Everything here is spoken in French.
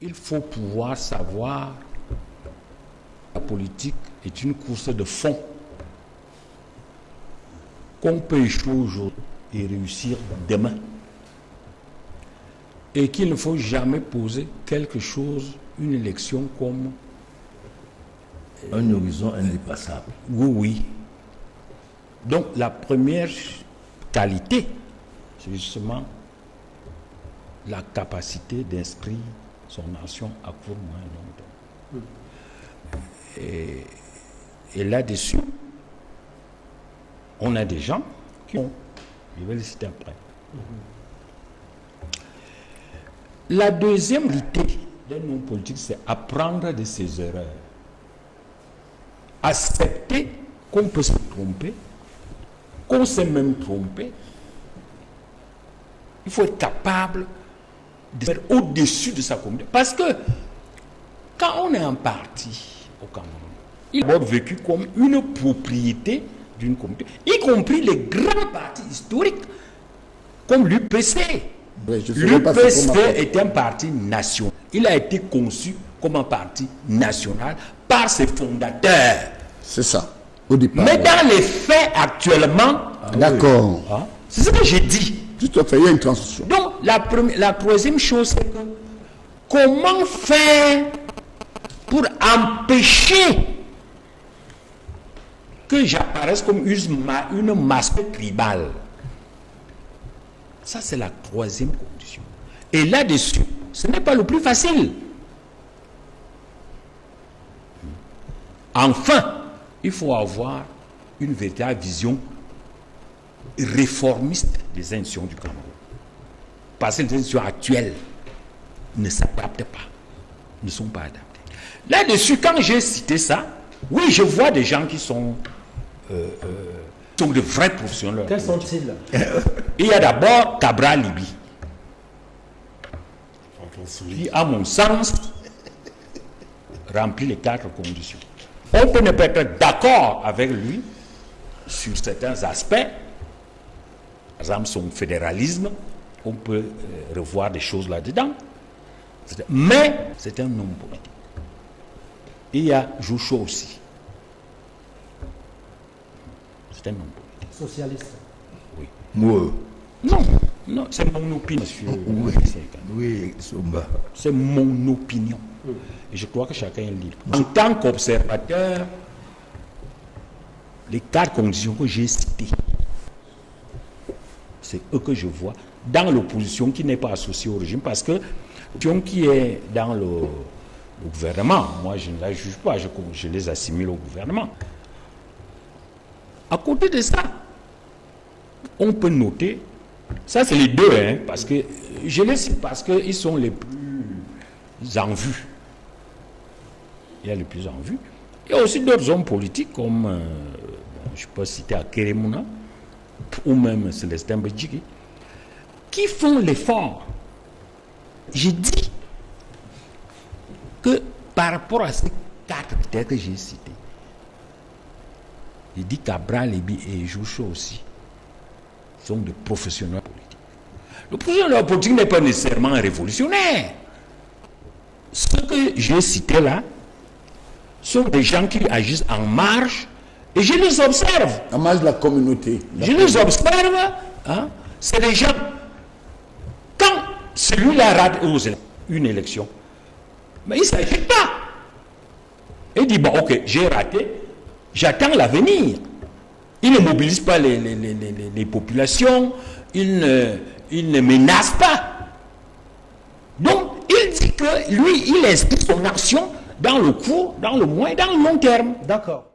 Il faut pouvoir savoir que la politique est une course de fond. Qu'on peut échouer aujourd'hui et réussir demain. Et qu'il ne faut jamais poser quelque chose, une élection comme... un horizon indépassable. Oui, oui. Donc la première qualité, c'est justement la capacité d'inscrire son nation à court, moyen et long terme. Et là-dessus, on a des gens qui ont, je vais les citer après. La deuxième qualité d'un homme politique, c'est apprendre de ses erreurs. Accepter qu'on peut se tromper, qu'on s'est même trompé. Il faut être capable de faire au-dessus de sa communauté. Parce que quand on est un parti au Cameroun, il est vécu comme une propriété d'une communauté, y compris les grands partis historiques comme l'UPC. Oui, L'UPC est un parti national. Il a été conçu comme un parti national par ses fondateurs. C'est ça, au départ. Mais dans les faits actuellement, d'accord. Hein, c'est ce que j'ai dit. Tout à fait, il y a une transition. Donc la troisième chose, c'est que comment faire pour empêcher que j'apparaisse comme une masque tribale. Ça, c'est la troisième condition. Et là-dessus, ce n'est pas le plus facile. Enfin, il faut avoir une véritable vision réformiste des institutions du Cameroun. Parce que les institutions actuelles ne s'adaptent pas, ne sont pas adaptées. Là-dessus, quand j'ai cité ça, oui, je vois des gens qui sont de vrais professionnels. Quels sont-ils? Il y a d'abord Cabral Libi, qui, à mon sens, remplit les 4 conditions. On peut ne pas être d'accord avec lui sur certains aspects, par exemple son fédéralisme, on peut revoir des choses là-dedans, mais c'est un homme politique. Il y a Joucho aussi. C'est un homme politique. Socialiste. Oui. Moi. Non, c'est mon opinion, monsieur. Oui, oui, Somba. C'est mon opinion. Et je crois que chacun est libre. En tant qu'observateur, les 4 conditions que j'ai citées, c'est eux que je vois dans l'opposition qui n'est pas associée au régime, parce que l'opposition qui est dans le gouvernement, moi je ne la juge pas, je les assimile au gouvernement. À côté de ça, on peut noter, ça c'est les 2, hein, parce que je les cite parce qu'ils sont les plus en vue. Il y a les plus en vue. Il y a aussi d'autres hommes politiques comme, je peux citer Akeremouna, ou même Célestin Bedjiki, qui font l'effort. J'ai dit que par rapport à ces 4 critères que j'ai cités, j'ai dit Cabral, Libi et Joucho aussi sont des professionnels politiques. Le professionnel politique n'est pas nécessairement un révolutionnaire. Ce que j'ai cité là sont des gens qui agissent en marge et je les observe. En marge de la communauté. Je les observe. Hein, c'est des gens. Quand celui-là rate une élection, mais il ne s'agit pas. Il dit, bon, ok, j'ai raté, j'attends l'avenir. Il ne mobilise pas les populations, il ne menace pas. Donc, il dit que lui, il inscrit son action dans le court, dans le moyen et dans le long terme. D'accord.